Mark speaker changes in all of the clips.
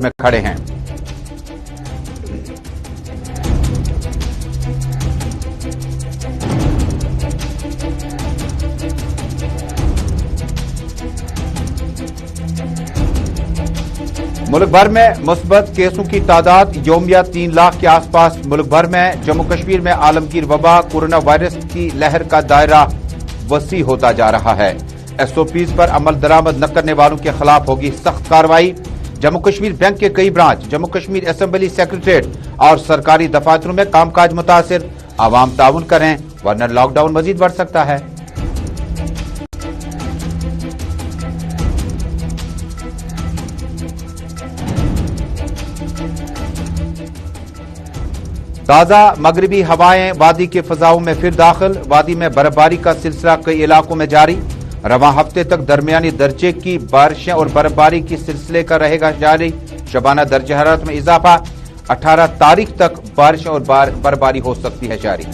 Speaker 1: में खड़े हैं। मुल्क भर में मुस्बत केसों की तादाद यौमिया 3 लाख के आसपास। मुल्क भर में जम्मू कश्मीर में आलमगीर वबा कोरोना वायरस की लहर का दायरा वसी होता जा रहा है। एसओपीज पर अमल दरामद न करने वालों के खिलाफ होगी सख्त कार्रवाई। जम्मू कश्मीर बैंक के कई branch, Jammu Kashmir assembly secretariat और सरकारी दफातरों में कामकाज मुतासिर। आवाम ताउन करें वरना लॉकडाउन मजीद बढ़ सकता है। ताजा मगरबी हवाएं वादी के फजाओं में फिर दाखिल। वादी में बर्फबारी का सिलसिला कई इलाकों में जारी। रवां हफ्ते तक दरमियानी दर्जे की बारिशें और बर्फबारी की सिलसिले का रहेगा जारी। शबाना दर्जे हरारत में इजाफा। 18 तारीख तक बारिशें और बर्फबारी हो सकती है जारी।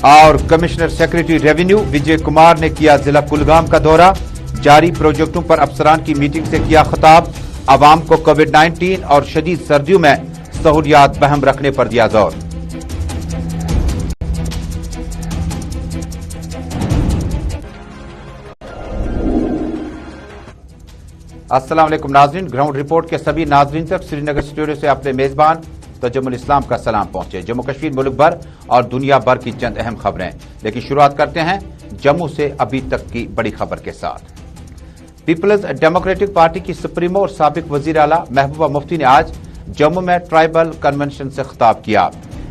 Speaker 1: और commissioner secretary revenue Vijay Kumar ने किया जिला कुलगाम का दौरा। जारी प्रोजेक्टों पर अफसरान की मीटिंग से किया खिताब। आवाम को कोविड-19 और शदीद सर्दियों में सहूलियात बहम रखने पर दिया जोर। अस्सलाम वालेकुम नाजरीन, ग्राउंड रिपोर्ट के सभी नाजरीन तक श्रीनगर स्टूडियो से अपने मेजबान तजम्मुल इस्लाम का सलाम पहुंचे। जम्मू कश्मीर, मुल्क भर और दुनिया भर की चंद अहम खबरें, लेकिन शुरुआत करते हैं जम्मू से अभी तक की बड़ी खबर के साथ। पीपल्स डेमोक्रेटिक पार्टी की सुप्रीमो और साबिक वजीर आला महबूबा मुफ्ती ने आज जम्मू में ट्राइबल कन्वेंशन से खिताब किया।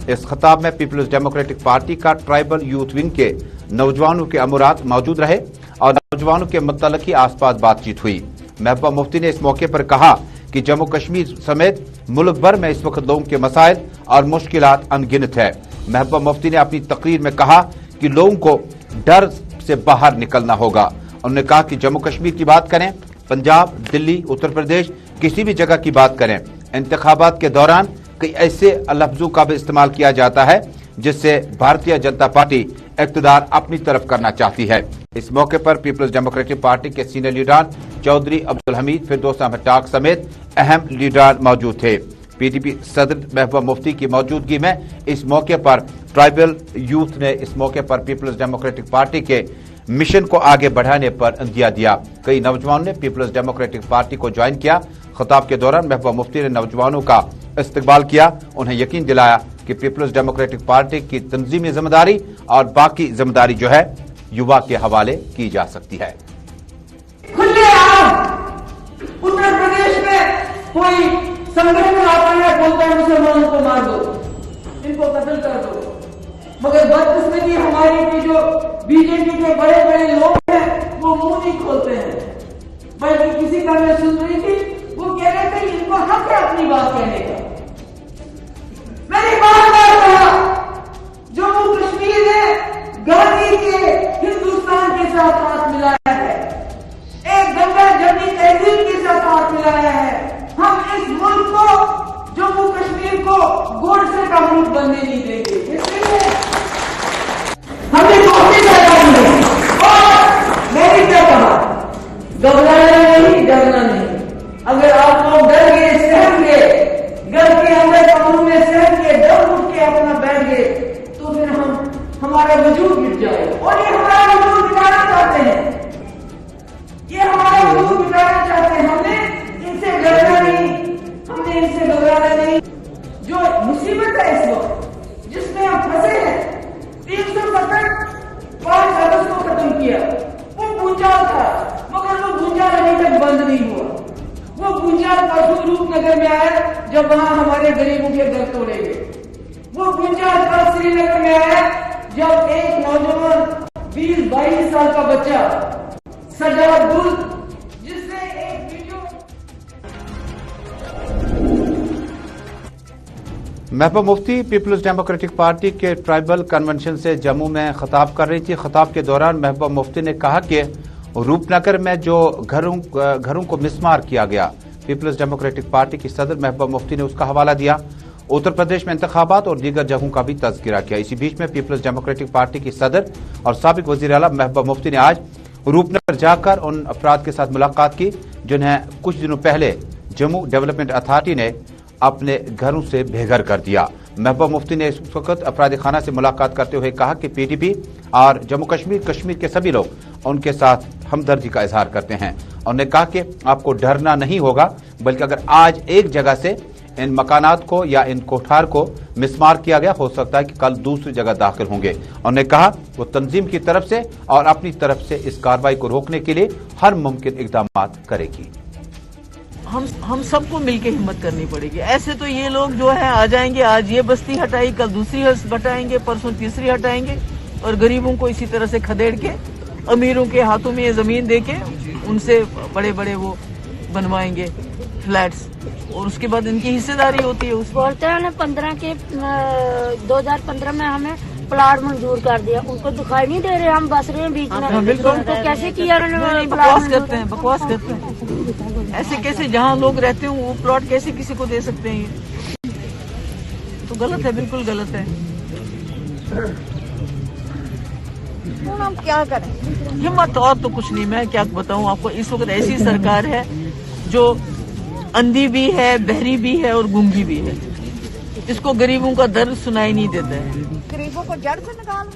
Speaker 1: इस खिताब में पीपल्स डेमोक्रेटिक पार्टी का ट्राइबल यूथ विंग के नौजवानों के अमुरात मौजूद रहे और नौजवानों के मुतल्लकी आसपास बातचीत हुई। महबूबा मुफ्ती ने इस मौके पर कहा कि जम्मू कश्मीर समेत मुल्क भर में इस वक्त लोगों के मसाइल और मुश्किलात अनगिनत है। महबूबा मुफ्ती ने अपनी तकरीर में कहा कि लोगों को डर से बाहर निकलना होगा। उन्होंने कहा कि जम्मू कश्मीर की बात करें, पंजाब, दिल्ली, उत्तर प्रदेश, किसी भी जगह की बात करें, इंतखाबात के दौरान कई ऐसे लफ्जों का भी इस्तेमाल किया जाता है जिससे भारतीय जनता पार्टी इक़्तिदार अपनी तरफ करना चाहती है। इस मौके पर पीपल्स डेमोक्रेटिक पार्टी के सीनियर लीडर चौधरी अब्दुल हमीद, फिरदौस अहमद टाक समेत अहम लीडर मौजूद थे। पीडीपी सदर महबूबा मुफ्ती की मौजूदगी में इस मौके पर ट्राइबल यूथ ने इस मौके पर पीपल्स डेमोक्रेटिक पार्टी के मिशन को आगे बढ़ाने पर इंदिया दिया। कई नौजवानों ने पीपल्स डेमोक्रेटिक पार्टी को ज्वाइन किया। खिताब के दौरान महबूबा मुफ्ती ने नौजवानों का इस्तकबाल किया, उन्हें यकीन दिलाया कि पीपल्स डेमोक्रेटिक पार्टी की तंजीमी जिम्मेदारी और बाकी जिम्मेदारी जो है युवा के हवाले की जा सकती है।
Speaker 2: उत्तर प्रदेश में कोई संगठन आता है, बोलता है मुसलमानों को मार दो, इनको कत्ल कर दो, मगर बदकिस्मती हमारी की जो बीजेपी के बड़े बड़े लोग हैं वो मुंह नहीं खोलते हैं। बल्कि किसी का मैं सुन रही थी, वो कह रहे थे इनको हक है अपनी बात कहने का। मैंने बार बार कहा जम्मू कश्मीर ने गांधी के हिंदुस्तान के साथ हाथ मिलाया है, एक गंगा जमनी तहजीब के साथ हाथ मिलाया है। हम इस मुल्क को, जम्मू कश्मीर को गोडसे का मुल्क बनने नहीं देंगे। इसलिए हमने कोशिश की और मैंने क्या कहा, घबराना नहीं, डरना नहीं। अगर आप लोग डर गए, सहम गए, घर के अंदर कमरों में सहम के डर उठ के अपना बैठ गए, तो फिर हमारा वजूद मिट जाएगा। और ये हमारा वजूद मिटाना चाहते हैं, ये हमारा वजूद मिटाना चाहते हैं। हमने इनसे डरना नहीं, हमने इनसे घबराना नहीं। जो मुसीबत है इस वक्त जिसमें हम फंसे हैं, 365 अगस्त को खत्म किया, वो भूचाल था, मगर वो भूचाल अभी तक बंद नहीं हुआ। वो भूचाल परसों रूपनगर में आया जब वहां हमारे गरीबों के घर तोड़े गए। वो भूचाल कल श्रीनगर में आया जब एक नौजवान 20-22 साल का बच्चा सजादुल, जिसने एक video.
Speaker 1: Mehbooba Mufti peoples democratic party के ट्राइबल कन्वेंशन से जम्मू में खिताब कर रही थी। खिताब के दौरान महबूबा मुफ्ती ने कहा कि रूपनगर में जो घरों को मिसमार किया गया, पीपल्स डेमोक्रेटिक पार्टी की सदर महबूबा मुफ्ती ने उसका हवाला दिया। उत्तर प्रदेश में इंतखाबात और दीगर जगहों का भी तज़किरा किया। इसी बीच में पीपल्स डेमोक्रेटिक पार्टी की सदर और साबिक वज़ीर आला महबूबा मुफ्ती ने आज रूपनगर जाकर उन अफराद के साथ मुलाकात की जिन्हें कुछ दिनों पहले जम्मू डेवलपमेंट अथॉरिटी ने अपने घरों से बेघर कर दिया। महबूबा मुफ्ती ने इस वक्त अपराधी खाना से मुलाकात करते हुए कहा कि पीडीपी और जम्मू कश्मीर के सभी लोग उनके साथ हमदर्दी का इजहार करते हैं। उन्होंने कहा कि आपको डरना नहीं होगा, बल्कि अगर आज एक जगह से इन मकानात को या इन कोठार को मिसमार किया गया, हो सकता है कि कल दूसरी जगह दाखिल होंगे। उन्होंने कहा वो तंजीम की तरफ से और अपनी तरफ से इस कार्रवाई को रोकने के लिए हर मुमकिन इकदाम करेगी।
Speaker 3: हम सबको मिलकर हिम्मत करनी पड़ेगी। ऐसे तो ये लोग जो है आ जाएंगे, आज ये बस्ती हटाई, कल दूसरी हटाएंगे, परसों तीसरी हटाएंगे और गरीबों को इसी तरह से खदेड़ के अमीरों के हाथों में ये जमीन देके उनसे बड़े बड़े वो बनवाएंगे फ्लैट्स और उसके बाद इनकी हिस्सेदारी होती है। उस
Speaker 4: बोलते हैं 2015 में हमें प्लाट मंजूर कर दिया, उनको दिखाई नहीं दे रहे, हम बस रहे हैं बीच में, तो उनको कैसे किया उन्होंने?
Speaker 3: बकवास करते हैं। ऐसे कैसे जहाँ लोग रहते हैं वो प्लॉट कैसे किसी को दे सकते हैं? ये तो गलत है, बिल्कुल गलत है।
Speaker 4: तो हम क्या करें?
Speaker 3: हिम्मत और तो कुछ नहीं, मैं क्या बताऊं आपको। इस वक्त ऐसी सरकार है जो अंधी भी है, बहरी भी है और गूंगी भी है। इसको गरीबों का दर्द सुनाई नहीं देता है।
Speaker 4: गरीबों को जड़ से निकाल।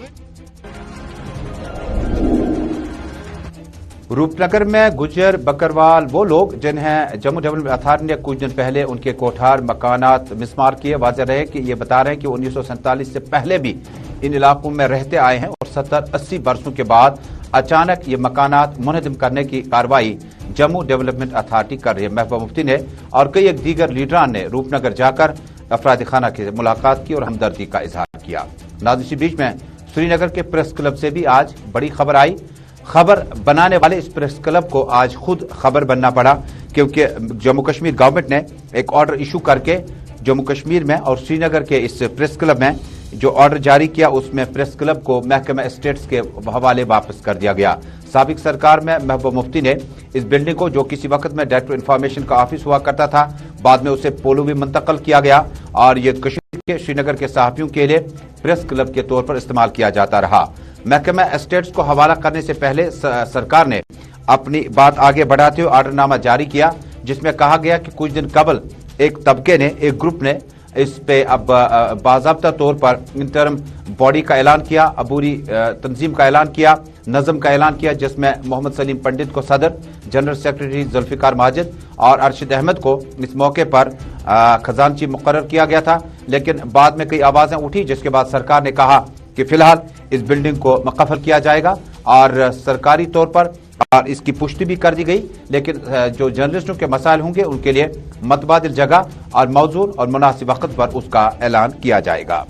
Speaker 1: रूपनगर में गुजर बकरवाल वो लोग जिन्हें जम्मू डेवलपमेंट अथॉरिटी ने कुछ दिन पहले उनके कोठार मकानात मिसमार किए, वाज़ेह रहे कि ये बता रहे हैं कि 1947 से पहले भी इन इलाकों में रहते आए हैं और 70-80 बरसों के बाद अचानक ये मकानात मुनहदम करने की कार्रवाई जम्मू डेवलपमेंट अथॉरिटी कर रही है। महबूबा मुफ्ती ने और कई एक दीगर लीडरान ने रूपनगर जाकर अफराद खाना की मुलाकात की और हमदर्दी का इजहार किया। नाज़रीन, इसी बीच में श्रीनगर के प्रेस क्लब से भी आज बड़ी खबर आई। खबर बनाने वाले इस प्रेस क्लब को आज खुद खबर बनना पड़ा, क्योंकि जम्मू कश्मीर गवर्नमेंट ने एक ऑर्डर इशू करके जम्मू कश्मीर में और श्रीनगर के इस प्रेस क्लब में जो ऑर्डर जारी किया उसमें प्रेस क्लब को महकमा एस्टेट्स के हवाले वापस कर दिया गया। साबिक सरकार में महबूबा मुफ्ती ने इस बिल्डिंग को, जो किसी वक्त में डायरेक्टर इन्फॉर्मेशन का ऑफिस हुआ करता था, बाद में उसे पोलो भी मुंतकिल किया गया और ये कश्मीर के श्रीनगर के सहाफियों के लिए प्रेस क्लब के तौर पर इस्तेमाल किया जाता रहा। महकमा एस्टेट्स को हवाला करने से पहले सरकार ने अपनी बात आगे बढ़ाते हुए ऑर्डरनामा जारी किया, जिसमें कहा गया कि कुछ दिन कबल एक तबके ने, एक ग्रुप ने इस पे अब बाज़ाब्ता तौर पर इंटरम बॉडी का ऐलान किया, अबूरी तंजीम का ऐलान किया, नज़म का ऐलान किया, जिसमें मोहम्मद सलीम पंडित को सदर, जनरल सेक्रेटरी जुल्फिकार माजिद और अरशद अहमद को इस मौके पर खजानची मुकर्रर किया गया था। लेकिन बाद में कई आवाजें उठी, जिसके बाद सरकार ने कहा कि फिलहाल इस बिल्डिंग को मुकफ्फल किया जाएगा और सरकारी तौर पर और इसकी पुष्टि भी कर दी गई। लेकिन जो जर्नलिस्टों के मसाइल होंगे उनके लिए मतबादिल जगह और मौजूद और मुनासिब वक्त पर उसका ऐलान किया जाएगा।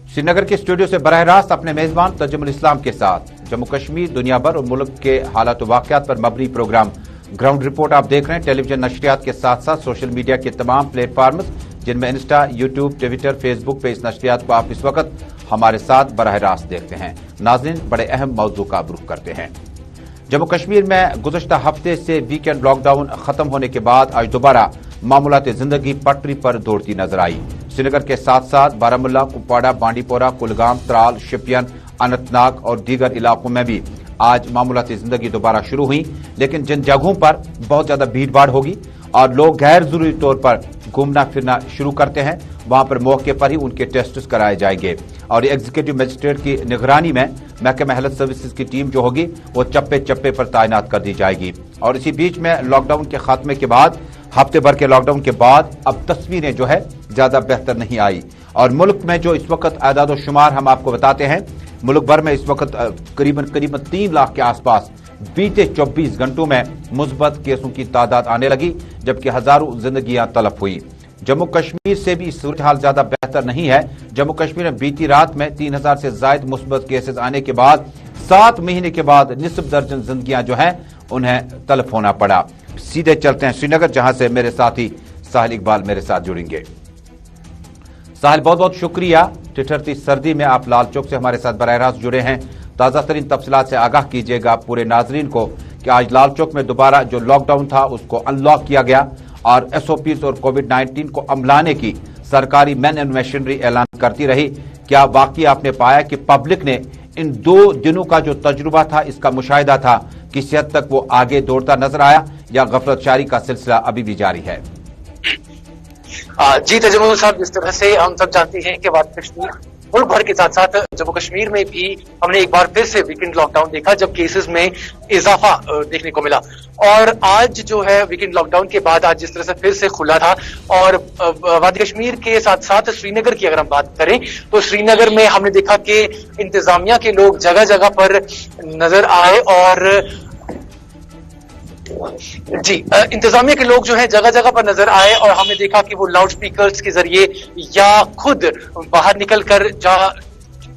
Speaker 1: श्रीनगर के स्टूडियो से बराह रास्त अपने मेजबान तजुमुल इस्लाम के साथ जम्मू कश्मीर, दुनिया भर और मुल्क के हालात व वाक़यात पर मबनी प्रोग्राम ग्राउंड रिपोर्ट आप देख रहे हैं। टेलीविजन नशरियात के साथ साथ सोशल मीडिया के तमाम प्लेटफॉर्म्स, जिनमें इंस्टा, यूट्यूब, ट्विटर, फेसबुक पे इस नशरियात को आप इस वक्त हमारे साथ बराह रास्त देखते हैं। नाज़रीन, बड़े अहम मौजू का रुख करते हैं। जम्मू कश्मीर में गुज़श्ता हफ्ते से वीकेंड लॉकडाउन खत्म होने के बाद आज दोबारा मामूलात जिंदगी पटरी पर दौड़ती नजर आई। श्रीनगर के साथ साथ बारामुल्ला, कुपवाड़ा, बांडीपोरा, कुलगाम, त्राल, शिपियन, अनंतनाग और दीगर इलाकों में भी आज मामूलात जिंदगी दोबारा शुरू हुई। लेकिन जिन जगहों पर बहुत ज्यादा भीड़ भाड़ होगी और लोग गैर जरूरी तौर पर घूमना फिरना शुरू करते हैं, वहां पर मौके पर ही उनके टेस्ट कराए जाएंगे और एग्जीक्यूटिव मजिस्ट्रेट की निगरानी में महकमा हेल्थ सर्विसेज की टीम जो होगी वो चप्पे चप्पे पर तैनात कर दी जाएगी। और इसी बीच में लॉकडाउन के खात्मे के बाद, हफ्ते भर के लॉकडाउन के बाद अब तस्वीरें जो है ज्यादा बेहतर नहीं आई और मुल्क में जो इस वक्त आदाद शुमार हम आपको बताते हैं, मुल्क भर में इस वक्त करीबन 3 लाख के आसपास बीते 24 घंटों में मुस्बत केसों की तादाद आने लगी, जबकि हजारों जिंदगियां तलफ हुई। जम्मू कश्मीर से भी सूरत हाल ज्यादा बेहतर नहीं है। जम्मू कश्मीर में बीती रात में 3000 से ज्यादा मुस्बत केसेस आने के बाद 7 महीने के बाद निस्फ दर्जन जिंदगियां जो हैं उन्हें तलफ होना पड़ा। सीधे चलते हैं श्रीनगर, जहां से मेरे साथी साहिल इकबाल मेरे साथ जुड़ेंगे। साहिल, बहुत बहुत शुक्रिया। ठिठुरती सर्दी में आप लाल चौक से हमारे साथ बराह रास्त जुड़े हैं। ताज़ा तरीन तफसीलात से आगाह कीजिएगा पूरे नाजरीन को कि आज लाल चौक में दोबारा जो लॉकडाउन था उसको अनलॉक किया गया और SOPs और कोविड-19 को अमलाने की सरकारी मैन एंड मशीनरी ऐलान करती रही। क्या वाकई आपने पाया कि पब्लिक ने इन 2 दिनों का जो तजुर्बा था, इसका मुशाहिदा था, किसी हद तक वो आगे दौड़ता नजर आया या गफलतशारी का सिलसिला अभी भी जारी है?
Speaker 5: जी तजम्मुल साहब, जिस तरह से हम सब जानते हैं कि वादी कश्मीर मुल्क भर के साथ साथ जम्मू कश्मीर में भी हमने एक बार फिर से वीकेंड लॉकडाउन देखा, जब केसेस में इजाफा देखने को मिला। और आज जो है वीकेंड लॉकडाउन के बाद आज जिस तरह से फिर से खुला था, और वादी कश्मीर के साथ साथ श्रीनगर की अगर हम बात करें तो श्रीनगर में हमने देखा कि इंतजामिया के लोग जगह जगह पर नजर आए और इंतजामिया के लोग जो है जगह जगह पर नजर आए और हमने देखा कि वो लाउड स्पीकर्स के जरिए या खुद बाहर निकलकर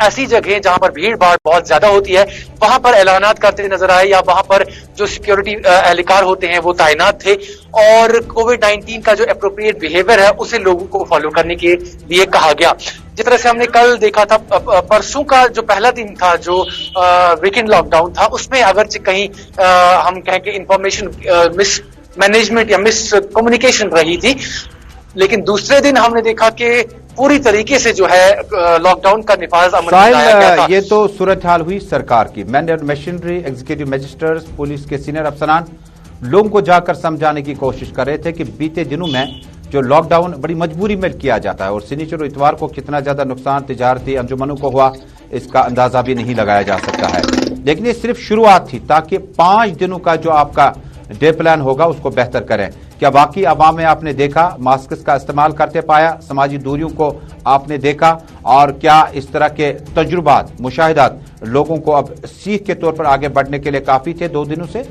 Speaker 5: ऐसी जगह जहां पर भीड़ भाड़ बहुत ज्यादा होती है वहां पर ऐलानात करते नजर आए, या वहां पर जो सिक्योरिटी एहलकार होते हैं वो तैनात थे और कोविड-19 का जो एप्रोप्रिएट बिहेवियर है उसे लोगों को फॉलो करने के लिए कहा गया। जिस तरह से हमने कल देखा था, परसों का जो पहला दिन था जो वीकेंड लॉकडाउन था, उसमें अगर कहीं हम कहें कि इंफॉर्मेशन मिस मैनेजमेंट या मिस कम्युनिकेशन रही थी, लेकिन दूसरे दिन हमने देखा कि पूरी तरीके से जो है लॉकडाउन का निफाज अमल में लाया गया था।
Speaker 1: ये तो सूरत हाल हुई सरकार की। Man and machinery, executive magistrates, police के सीनियर अफसरान लोगों को जाकर समझाने की कोशिश कर रहे थे कि बीते दिनों में जो लॉकडाउन बड़ी मजबूरी में किया जाता है और शनिचर और इतवार को कितना ज्यादा नुकसान तिजारती अंजुमनों को हुआ इसका अंदाजा भी नहीं लगाया जा सकता है। लेकिन ये सिर्फ शुरुआत थी ताकि 5 दिनों का जो आपका डे प्लान होगा उसको बेहतर करें। क्या वाकई अवाम में आपने देखा मास्क का इस्तेमाल करते पाया, समाजी दूरियों को आपने देखा, और क्या इस तरह के तजुर्बात मुशाहिदात लोगों को अब सीख के तौर पर आगे बढ़ने के लिए काफी थे 2 दिनों से?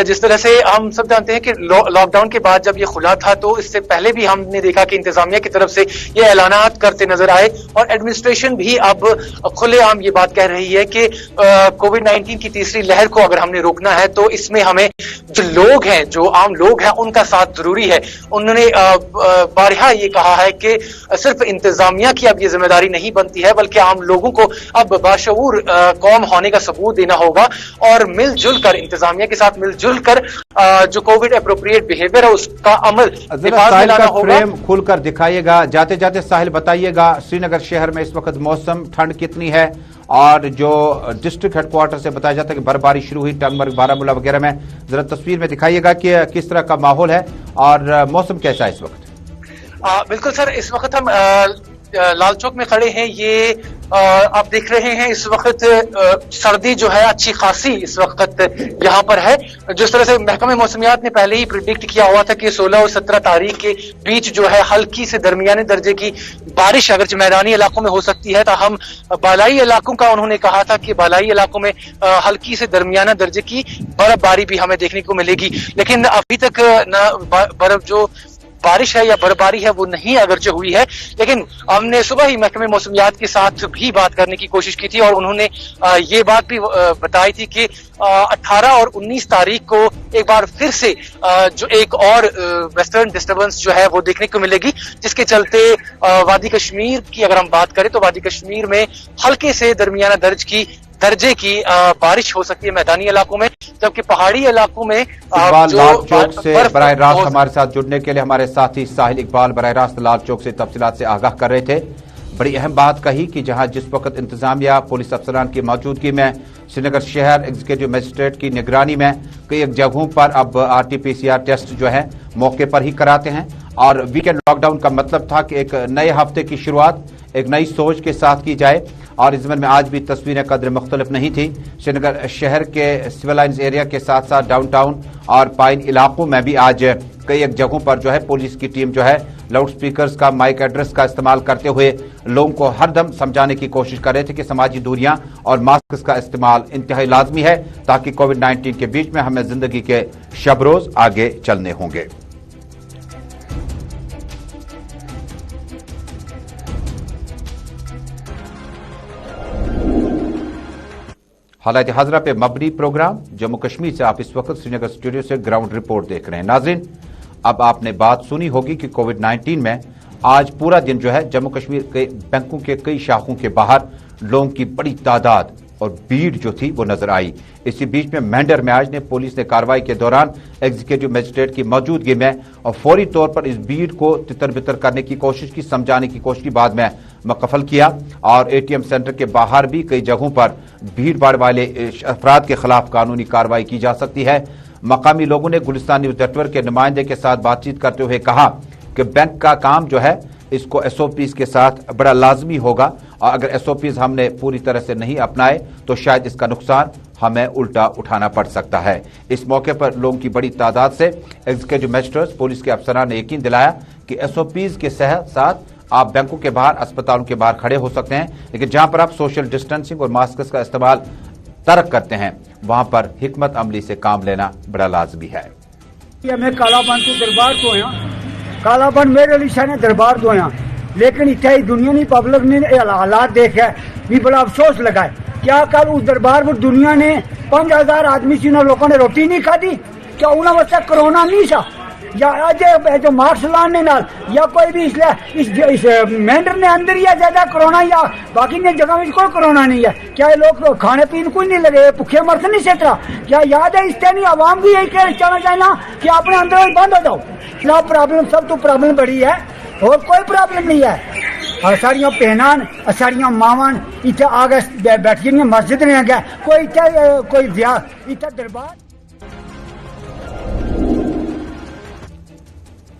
Speaker 5: जिस तरह से हम सब जानते हैं कि लॉकडाउन के बाद जब ये खुला था तो इससे पहले भी हमने देखा कि इंतजामिया की तरफ से ये ऐलानात करते नजर आए और एडमिनिस्ट्रेशन भी अब खुलेआम ये बात कह रही है कि कोविड-19 की तीसरी लहर को अगर हमने रोकना है तो इसमें हमें जो लोग हैं, जो आम लोग हैं, उनका साथ जरूरी है। उन्होंने बारहा ये कहा है कि सिर्फ इंतजामिया की अब ये जिम्मेदारी नहीं बनती है बल्कि आम लोगों को अब बाशऊर कौम होने का सबूत देना होगा और मिलजुल कर इंतजामिया के साथ मिलजुल कर जो कोविड एप्रोप्रिएट बिहेवियर है उसका अमल
Speaker 1: साहिल का फ्रेम खुलकर दिखाइएगा। जाते जाते साहिल बताइएगा, श्रीनगर शहर में इस वक्त मौसम ठंड कितनी है, और जो डिस्ट्रिक्ट हेडक्वार्टर से बताया जाता है कि बर्फबारी शुरू हुई टंगमर्ग, बारामूला वगैरह में, जरा तस्वीर में दिखाइएगा कि किस तरह का माहौल है और मौसम कैसा है इस वक्त?
Speaker 5: बिल्कुल सर, इस वक्त हम लाल चौक में खड़े हैं। ये आप देख रहे हैं इस वक्त सर्दी जो है अच्छी खासी इस वक्त यहाँ पर है। जिस तरह से महकमे मौसमियात ने पहले ही प्रिडिक्ट किया हुआ था कि 16 और 17 तारीख के बीच जो है हल्की से दरमियाने दर्जे की बारिश अगरचे मैदानी इलाकों में हो सकती है, तो हम बालाई इलाकों का उन्होंने कहा था कि बालाई इलाकों में हल्की से दरमियाना दर्जे की बर्फबारी भी हमें देखने को मिलेगी। लेकिन अभी तक बर्फ जो बारिश है या बर्फबारी है वो नहीं अगरचे हुई है, लेकिन हमने सुबह ही महकमे मौसमियात के साथ भी बात करने की कोशिश की थी और उन्होंने ये बात भी बताई थी कि 18 और 19 तारीख को एक बार फिर से जो एक और वेस्टर्न डिस्टर्बेंस जो है वो देखने को मिलेगी, जिसके चलते वादी कश्मीर की अगर हम बात करें तो वादी कश्मीर में हल्के से दरमियाना दर्जे की बारिश हो सकती है मैदानी इलाकों में, जबकि पहाड़ी इलाकों में
Speaker 1: इकबाल लाल चौक से बराह रास्त हमारे साथ जुड़ने के लिए हमारे साथी साहिल इकबाल बराह रास्त लाल चौक से तफसीलात से आगाह कर रहे थे। बड़ी अहम बात कही कि जहां जिस वक्त इंतजामिया पुलिस अफसरान की मौजूदगी में श्रीनगर शहर एग्जीक्यूटिव मजिस्ट्रेट की निगरानी में कई जगहों पर अब RT-PCR टेस्ट जो है मौके पर ही कराते हैं, और वीकेंड लॉकडाउन का मतलब था कि एक नए हफ्ते की शुरुआत एक नई सोच के साथ की जाए, और इस ज़मन में आज भी तस्वीरें कदर मुख्तलिफ नहीं थी। श्रीनगर शहर के सिविल लाइन्स एरिया के साथ साथ डाउनटाउन और पाइन इलाकों में भी आज कई एक जगहों पर जो है पुलिस की टीम जो है लाउड स्पीकर्स का माइक एड्रेस का इस्तेमाल करते हुए लोगों को हरदम समझाने की कोशिश कर रहे थे कि समाजी दूरियां और मास्क का इस्तेमाल इंतहाई लाजमी है ताकि कोविड-19 के बीच में हमें जिंदगी के शब रोज आगे चलने होंगे। हालात हाजरा पे मबनी प्रोग्राम जम्मू कश्मीर से आप इस वक्त श्रीनगर स्टूडियो से ग्राउंड रिपोर्ट देख रहे हैं। नाजरीन, अब आपने बात सुनी होगी कि कोविड-19 में आज पूरा दिन जो है जम्मू कश्मीर के बैंकों के कई शाखों के बाहर लोगों की बड़ी तादाद और भीड़ जो थी वो नजर आई। इसी बीच में मेंढर में आज पुलिस ने कार्रवाई के दौरान एग्जीक्यूटिव मजिस्ट्रेट की मौजूदगी में और फौरी तौर पर इस भीड़ को तितर बितर करने की कोशिश की, समझाने की कोशिश की, बाद में मुकफल किया और एटीएम सेंटर के बाहर भी कई जगहों पर भीड़ भाड़ वाले अफराद के खिलाफ कानूनी कार्रवाई की जा सकती है। मकामी लोगों ने गुलिस्तान न्यूज नेटवर्क के नुमाइंदे के साथ बातचीत करते हुए कहा कि बैंक का काम जो है इसको एसओपीज के साथ बड़ा लाजमी होगा और अगर एसओपीज हमने पूरी तरह से नहीं अपनाए तो शायद इसका नुकसान हमें उल्टा उठाना पड़ सकता है। इस मौके पर लोगों की बड़ी तादाद से एग्जीक्यूटिव मजिस्ट्रेट पुलिस के अफसरान ने यकीन दिलाया कि एसओपीज के साथ आप बैंकों के बाहर, अस्पतालों के बाहर खड़े हो सकते हैं, लेकिन जहां पर आप सोशल डिस्टेंसिंग और मास्क का इस्तेमाल तर्क करते हैं वहां पर हिकमत अमली से काम लेना बड़ा लाजमी है।
Speaker 6: मैं कालाबन के दरबार तो यहाँ कालाबन मेरे लिशा ने दरबार तो यहाँ, लेकिन इतना ही दुनिया ने पब्लिक ने हालात देखे भी बड़ा अफसोस लगा है। क्या कल उस दरबार पर दुनिया ने 5000 आदमी से लोगों ने रोटी नहीं खाधी? क्या उन्होंने वास्ते कोरोना नहीं था या जो मार्क्स लाने नाल या कोई भी इसलिए इस मेंढर ने अंदर ही ज्यादा कोरोना या बाकी ने जगह में कोई कोरोना नहीं है? क्या लोग खाने पीने कुछ नहीं लगे, भूखे मरते नहीं सेतरा? क्या याद है इस टाइम आवाम भी यही कहना चाहना कि अपने अंदर बंद हो जाओ? क्या प्रॉब्लम? सब तो प्रॉब्लम बड़ी है और कोई प्रॉब्लम नहीं है। सारिया भैन सारिया मावन इतने आगे बैठी मस्जिद ने गया कोई ब्याह इतना दरबार।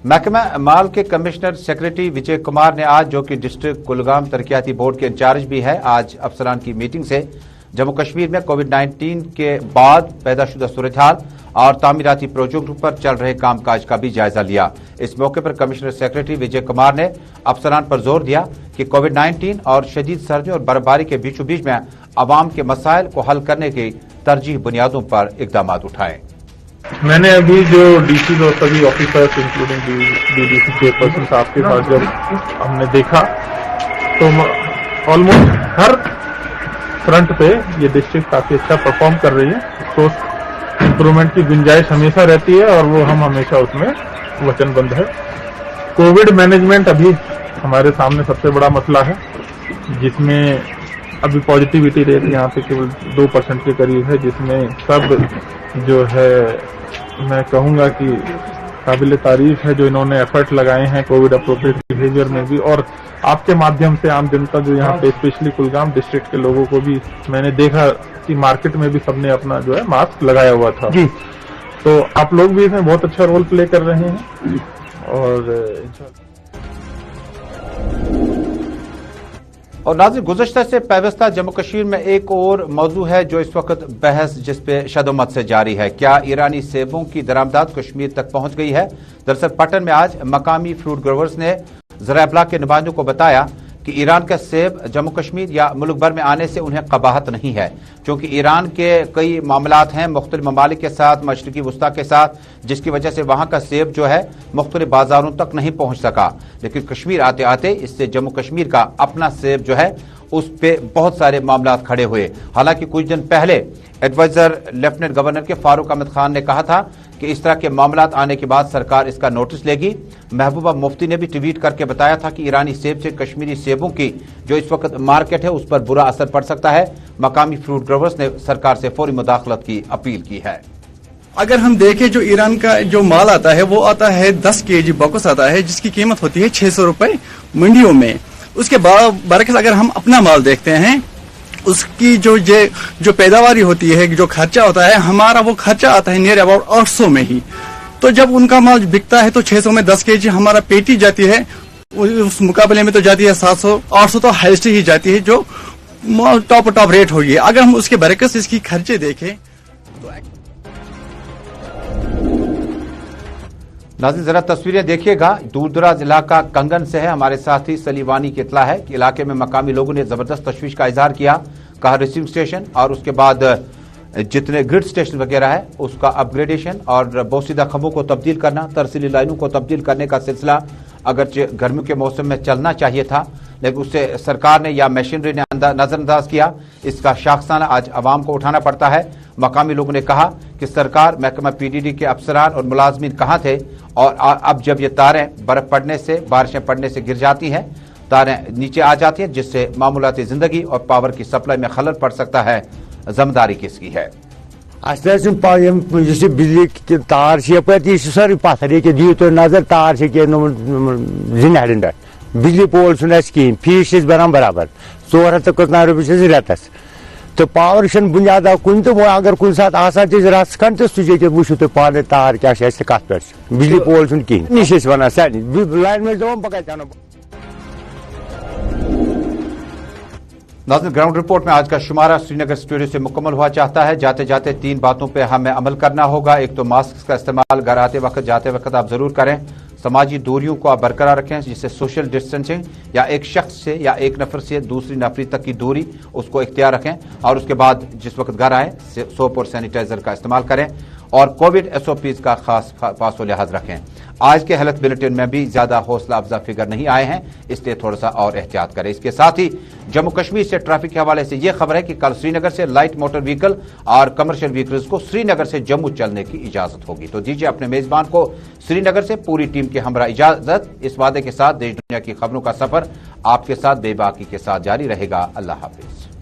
Speaker 1: महकमा माल के कमिश्नर सेक्रेटरी विजय कुमार ने आज, जो कि डिस्ट्रिक्ट कुलगाम तरक्याती बोर्ड के इंचार्ज भी है, आज अफसरान की मीटिंग से जम्मू कश्मीर में कोविड-19 के बाद पैदाशुदा सूरत-हाल और तामीराती प्रोजेक्टों पर चल रहे कामकाज का भी जायजा लिया। इस मौके पर कमिश्नर सेक्रेटरी विजय कुमार ने अफसरान पर जोर दिया कि कोविड-19 और शदीद सर्दी और बर्फबारी के बीचों बीच में अवाम के मसाइल को हल करने की तरजीह बुनियादों पर इकदाम उठाए।
Speaker 7: मैंने अभी जो डीसी और सभी ऑफिसर्स इंक्लूडिंग डीडीसी चेयरपर्सन साहब के साथ जब हमने देखा तो ऑलमोस्ट हर फ्रंट पे ये डिस्ट्रिक्ट काफी अच्छा परफॉर्म कर रही है। तो इम्प्रूवमेंट की गुंजाइश हमेशा रहती है और वो हम हमेशा उसमें वचनबद्ध है। कोविड मैनेजमेंट अभी हमारे सामने सबसे बड़ा मसला है, जिसमें अभी पॉजिटिविटी रेट यहाँ पे केवल 2% के करीब है, जिसमें सब जो है मैं कहूंगा कि काबिल तारीफ है जो इन्होंने एफर्ट लगाए हैं कोविड अप्रोप्रिएट बिहेवियर में भी। और आपके माध्यम से आम जनता जो यहाँ पे स्पेशली कुलगाम डिस्ट्रिक्ट के लोगों को भी मैंने देखा कि मार्केट में भी सबने अपना जो है मास्क लगाया हुआ था जी। तो आप लोग भी इसमें बहुत अच्छा रोल प्ले कर रहे हैं
Speaker 1: और नाज़रीन, गुज़श्ता से पैवस्ता जम्मू कश्मीर में एक और मौजू है जो इस वक्त बहस जिस पे शदोमत से जारी है। क्या ईरानी सेबों की दरामदाद कश्मीर तक पहुंच गई है? दरअसल पटन में आज मकामी फ्रूट ग्रोवर्स ने ज़राए इब्लाग के नुमाइंदों को बताया कि ईरान का सेब जम्मू कश्मीर या मुल्क भर में आने से उन्हें कबाहत नहीं है, क्योंकि ईरान के कई मामलात हैं मुख्तलिफ ममालिक के साथ, मशरिकी वुस्ता के साथ, जिसकी वजह से वहां का सेब जो है मुख्तलिफ बाजारों तक नहीं पहुंच सका। लेकिन कश्मीर आते आते इससे जम्मू कश्मीर का अपना सेब जो है उस पे बहुत सारे मामलात खड़े हुए। हालांकि कुछ दिन पहले एडवाइजर लेफ्टिनेंट गवर्नर के फारूक अहमद खान ने कहा था कि इस तरह के मामलात आने के बाद सरकार इसका नोटिस लेगी। महबूबा मुफ्ती ने भी ट्वीट करके बताया था कि ईरानी सेब से कश्मीरी सेबों की जो इस वक्त मार्केट है उस पर बुरा असर पड़ सकता है। मकामी फ्रूट ग्रोवर्स ने सरकार से फौरी मुदाखलत की अपील की है।
Speaker 8: अगर हम देखें जो ईरान का जो माल आता है वो आता है 10 kg बॉक्स आता है, जिसकी कीमत होती है 600 रुपए मंडियों में। उसके बरकस अगर हम अपना माल देखते हैं, उसकी जो पैदावारी होती है, जो खर्चा होता है, हमारा वो खर्चा आता है नियर अबाउट 800 में ही। तो जब उनका माल बिकता है तो 600 में 10 kg हमारा पेटी जाती है, उस मुकाबले में तो जाती है 700-800 तो हाईएस्ट ही जाती है, जो टॉप रेट होगी। अगर हम उसके बरकस इसकी खर्चे देखें तो
Speaker 1: नाज़रीन जरा तस्वीरें देखिएगा। दूर दराज इलाका कंगन से है, हमारे साथी सलीवानी की इत्तला है कि इलाके में मकामी लोगों ने जबरदस्त तशवीश का इजहार किया। कहा रिसीविंग स्टेशन और उसके बाद जितने ग्रिड स्टेशन वगैरह है उसका अपग्रेडेशन और बोसीदा खंभों को तब्दील करना, तरसीली लाइनों को तब्दील करने का सिलसिला अगरचे गर्मियों के मौसम में चलना चाहिए था, लेकिन उससे सरकार ने या मशीनरी ने नजरअंदाज किया। इसका शाखसाना आज अवाम को उठाना पड़ता है। मकामी लोगों ने कहा कि सरकार, महकमा पीडीडी के अफसरान और मुलाजमीन कहाँ थे, और अब जब ये तारें बर्फ पड़ने से, बारिशें पड़ने से गिर जाती हैं तारें नीचे आ जाती हैं, जिससे मामूलाती जिंदगी और पावर की सप्लाई में खलल पड़ सकता है। जिम्मेदारी किसकी है?
Speaker 9: बिजली की तार सारी पत्थर दियो तो नजर तार जिन हड़न पे बिजली पोल कहें फीस बरान बराबर 400 रुपये रेतस तो पावर बुनियाद कुन तो अगर कुछ सात रस खंड तो सह वो तुम पाने तार क्या कत पे बिजली पोल कहें निश वन सारे लाइन में दो पकड़।
Speaker 1: नाज़रीन, ग्राउंड रिपोर्ट में आज का शुमारा श्रीनगर स्टूडियो से मुकम्मल हुआ चाहता है। जाते जाते 3 बातों पे हमें अमल करना होगा। एक तो मास्क का इस्तेमाल घर आते वक्त जाते वक्त आप जरूर करें। समाजी दूरियों को आप बरकरार रखें, जिससे सोशल डिस्टेंसिंग या एक शख्स से या एक नफर से दूसरी नफरी तक की दूरी उसको इख्तियार रखें। और उसके बाद जिस वक्त घर आए सोप और सैनिटाइजर का इस्तेमाल करें और कोविड SOPs का खास पासो लिहाज रखें। आज के हेल्थ बुलेटिन में भी ज्यादा हौसला अफजा फिगर नहीं आए हैं, इसलिए थोड़ा सा और एहतियात करें। इसके साथ ही जम्मू कश्मीर से ट्रैफिक के हवाले से यह खबर है कि कल श्रीनगर से लाइट मोटर व्हीकल और कमर्शियल व्हीकल्स को श्रीनगर से जम्मू चलने की इजाजत होगी। तो दीजिए अपने मेजबान को श्रीनगर से पूरी टीम के हमरा इजाजत। इस वादे के साथ देश दुनिया की खबरों का सफर आपके साथ बेबाकी के साथ जारी रहेगा। अल्लाह हाफिज।